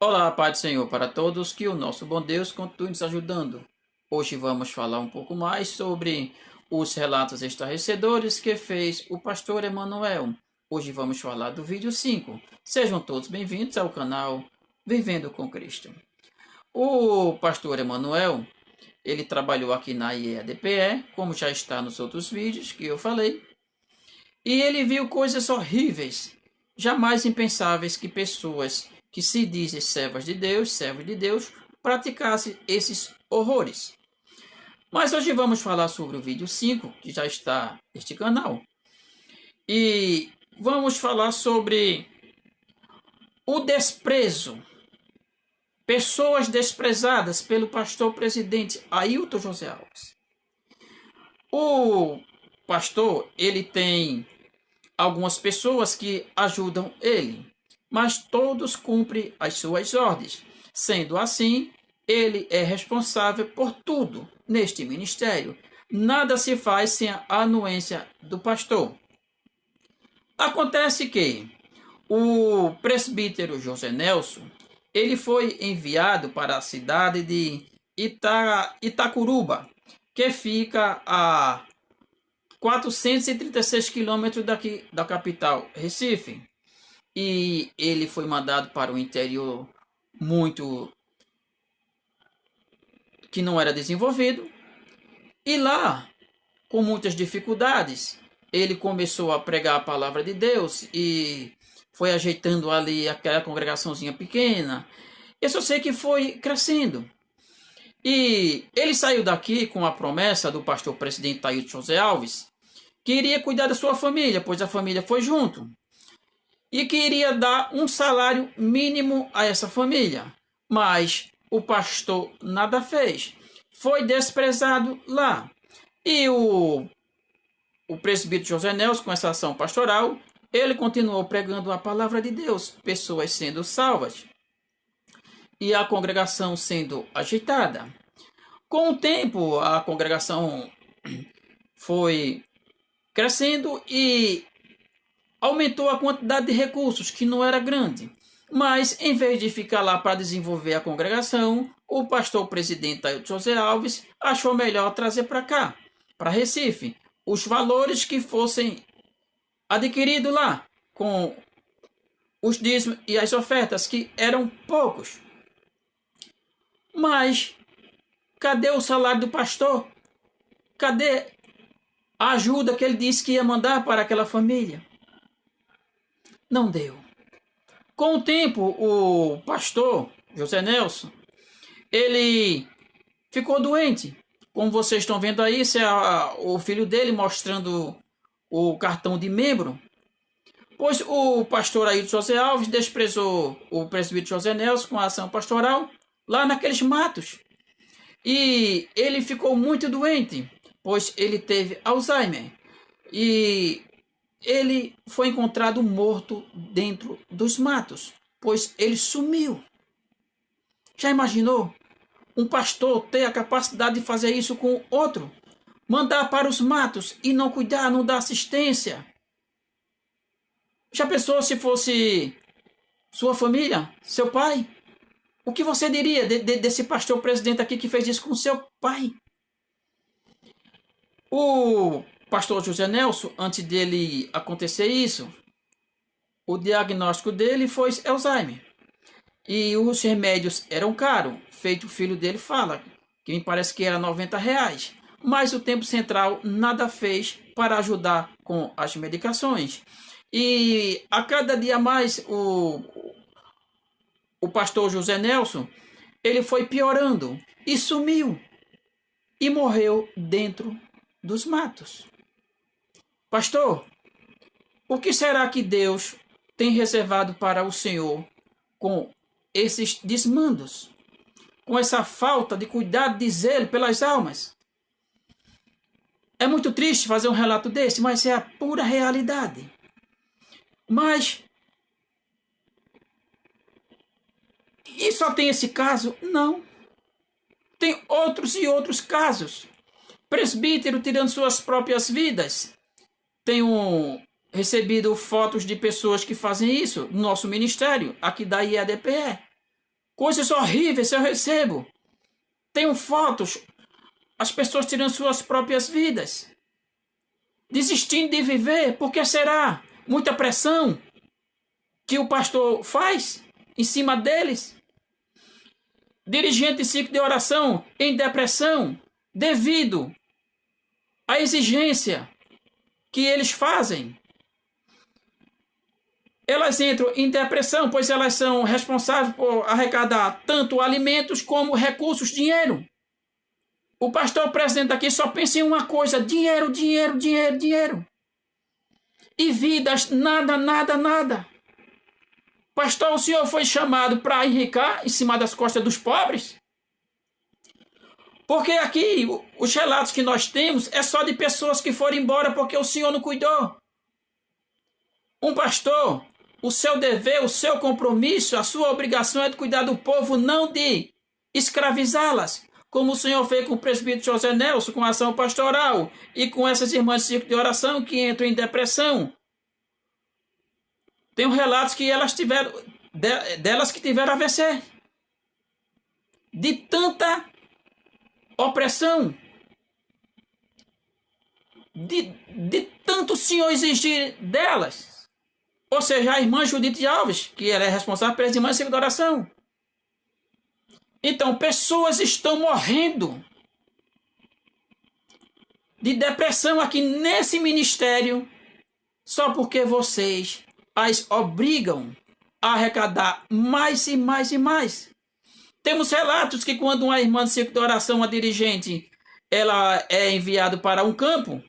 Olá, Pai do Senhor para todos, que o nosso bom Deus continue nos ajudando. Hoje vamos falar um pouco mais sobre os relatos estarrecedores que fez o pastor Emanuel. Hoje vamos falar do vídeo 5. Sejam todos bem-vindos ao canal Vivendo com Cristo. O pastor Emanuel, ele trabalhou aqui na IEADPE, como já está nos outros vídeos que eu falei, e ele viu coisas horríveis, jamais impensáveis que pessoas que se dizem servos de Deus, praticassem esses horrores. Mas hoje vamos falar sobre o vídeo 5, que já está neste canal. E vamos falar sobre o desprezo. Pessoas desprezadas pelo pastor presidente Ailton José Alves. O pastor, ele tem algumas pessoas que ajudam ele, mas todos cumprem as suas ordens. Sendo assim, ele é responsável por tudo neste ministério. Nada se faz sem a anuência do pastor. Acontece que o presbítero José Nelson, ele foi enviado para a cidade de Itacuruba, que fica a 436 quilômetros daqui da capital, Recife. E ele foi mandado para o interior muito que não era desenvolvido. E lá, com muitas dificuldades, ele começou a pregar a palavra de Deus e foi ajeitando ali aquela congregaçãozinha pequena. Eu só sei que foi crescendo. E ele saiu daqui com a promessa do pastor presidente Ailton José Alves, que iria cuidar da sua família, pois a família foi junto. E que iria dar um salário mínimo a essa família. Mas o pastor nada fez. Foi desprezado lá. E o presbítero José Nelson, com essa ação pastoral, ele continuou pregando a palavra de Deus, pessoas sendo salvas e a congregação sendo ajeitada. Com o tempo, a congregação foi crescendo e aumentou a quantidade de recursos, que não era grande. Mas, em vez de ficar lá para desenvolver a congregação, o pastor presidente Ailton José Alves achou melhor trazer para cá, para Recife, os valores que fossem adquiridos lá, com os dízimos e as ofertas, que eram poucos. Mas, cadê o salário do pastor? Cadê a ajuda que ele disse que ia mandar para aquela família? Não deu. Com o tempo, o pastor José Nelson, ele ficou doente. Como vocês estão vendo aí, esse é o filho dele mostrando o cartão de membro. Pois o pastor Ailton José Alves desprezou o presbítero José Nelson com a ação pastoral lá naqueles matos. E ele ficou muito doente, pois ele teve Alzheimer. E ele foi encontrado morto dentro dos matos, pois ele sumiu. Já imaginou? Um pastor ter a capacidade de fazer isso com outro? Mandar para os matos e não cuidar, não dar assistência? Já pensou se fosse sua família, seu pai? O que você diria desse pastor presidente aqui que fez isso com seu pai? O pastor José Nelson, antes dele acontecer isso, o diagnóstico dele foi Alzheimer. E os remédios eram caros. Feito o filho dele fala, que me parece que era R$ 90. Mas o Tempo Central nada fez para ajudar com as medicações. E a cada dia mais o pastor José Nelson, ele foi piorando e sumiu. E morreu dentro dos matos. Pastor, o que será que Deus tem reservado para o Senhor com esses desmandos? Com essa falta de cuidado, de zelo pelas almas? É muito triste fazer um relato desse, mas é a pura realidade. Mas, e só tem esse caso? Não. Tem outros e outros casos. Presbítero tirando suas próprias vidas. Tenho recebido fotos de pessoas que fazem isso no nosso ministério, aqui da IEADPE. Coisas horríveis eu recebo. Tenho fotos, as pessoas tirando suas próprias vidas, desistindo de viver. Por que será? Muita pressão que o pastor faz em cima deles. Dirigente de ciclo de oração em depressão devido à exigência que eles fazem. Elas entram em depressão, pois elas são responsáveis por arrecadar tanto alimentos como recursos, dinheiro. O pastor presidente aqui só pensa em uma coisa: dinheiro, dinheiro, dinheiro, dinheiro. E vidas, nada, nada, nada. Pastor, o senhor foi chamado para enriquecer em cima das costas dos pobres? Porque aqui, os relatos que nós temos é só de pessoas que foram embora porque o senhor não cuidou. Um pastor, o seu dever, o seu compromisso, a sua obrigação é de cuidar do povo, não de escravizá-las, como o senhor fez com o presbítero José Nelson, com a ação pastoral, e com essas irmãs de círculo de oração que entram em depressão. Tem relatos que elas tiveram, delas que tiveram AVC. De tanta opressão. De tanto o senhor exigir delas. Ou seja, a irmã Judite Alves, que ela é responsável pelas irmãs de círculo de oração. Então, pessoas estão morrendo de depressão aqui nesse ministério só porque vocês as obrigam a arrecadar mais e mais e mais. Temos relatos que quando uma irmã de círculo de oração, uma dirigente, ela é enviada para um campo,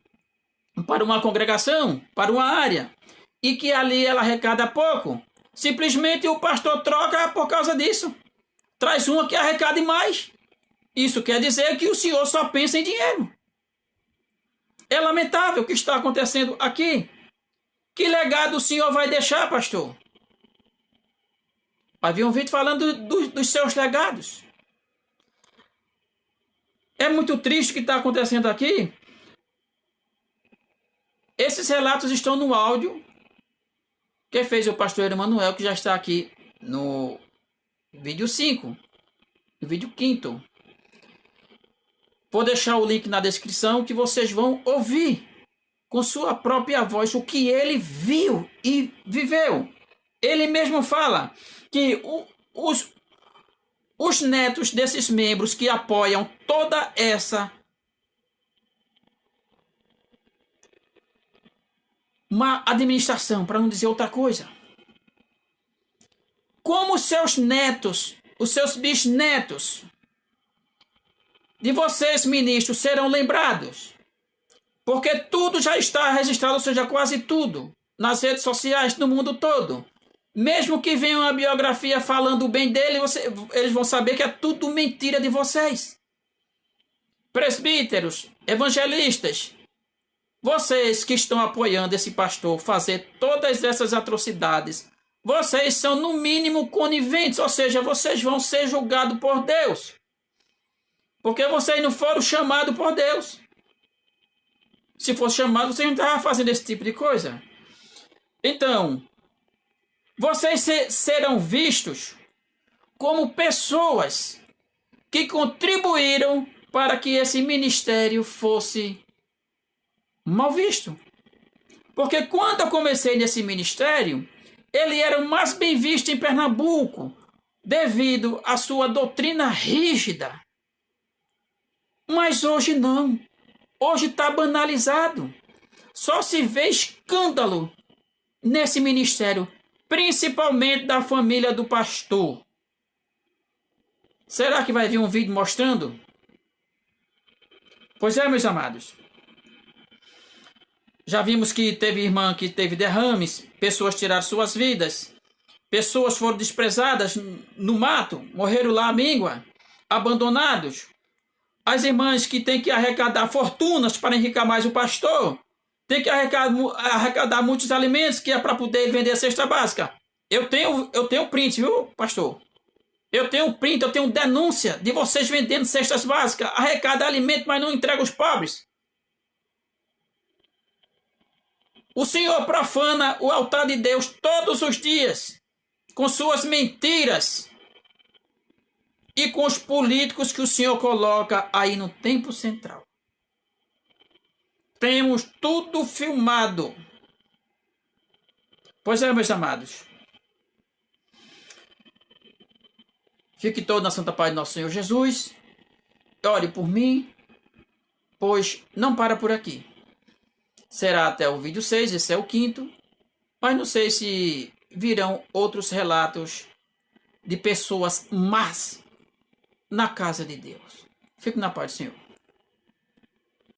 para uma congregação, para uma área, e que ali ela arrecada pouco, simplesmente o pastor troca por causa disso. Traz uma que arrecade mais. Isso quer dizer que o senhor só pensa em dinheiro. É lamentável o que está acontecendo aqui. Que legado o senhor vai deixar, pastor? Havia um vídeo falando dos seus legados. É muito triste o que está acontecendo aqui. Esses relatos estão no áudio que fez o pastor Emanuel, que já está aqui no vídeo 5, no vídeo 5º. Vou deixar o link na descrição que vocês vão ouvir com sua própria voz o que ele viu e viveu. Ele mesmo fala que os netos desses membros que apoiam toda essa uma administração, para não dizer outra coisa. Como os seus netos, os seus bisnetos de vocês, ministros, serão lembrados? Porque tudo já está registrado, ou seja, quase tudo, nas redes sociais do mundo todo. Mesmo que venha uma biografia falando bem dele, eles vão saber que é tudo mentira de vocês. Presbíteros, evangelistas, vocês que estão apoiando esse pastor fazer todas essas atrocidades, vocês são no mínimo coniventes, ou seja, vocês vão ser julgados por Deus. Porque vocês não foram chamados por Deus. Se fosse chamado, vocês não estavam fazendo esse tipo de coisa. Então, vocês serão vistos como pessoas que contribuíram para que esse ministério fosse mal visto. Porque quando eu comecei nesse ministério, ele era o mais bem visto em Pernambuco, devido à sua doutrina rígida. Mas hoje não. Hoje está banalizado. Só se vê escândalo nesse ministério, principalmente da família do pastor. Será que vai vir um vídeo mostrando? Pois é, meus amados. Já vimos que teve irmã que teve derrames, pessoas tiraram suas vidas, pessoas foram desprezadas no mato, morreram lá à míngua, abandonados. As irmãs que têm que arrecadar fortunas para enriquecer mais o pastor, tem que arrecadar muitos alimentos, que é para poder vender a cesta básica. Eu tenho print, viu, pastor? Eu tenho print, eu tenho denúncia de vocês vendendo cestas básicas, arrecadar alimento, mas não entrega aos pobres. O Senhor profana o altar de Deus todos os dias, com suas mentiras, e com os políticos que o Senhor coloca aí no tempo central. Temos tudo filmado. Pois é, meus amados. Fique todo na santa paz do nosso Senhor Jesus. Ore por mim, pois não para por aqui. Será até o vídeo 6, esse é o 5º. Mas não sei se virão outros relatos de pessoas más na casa de Deus. Fique na paz do Senhor.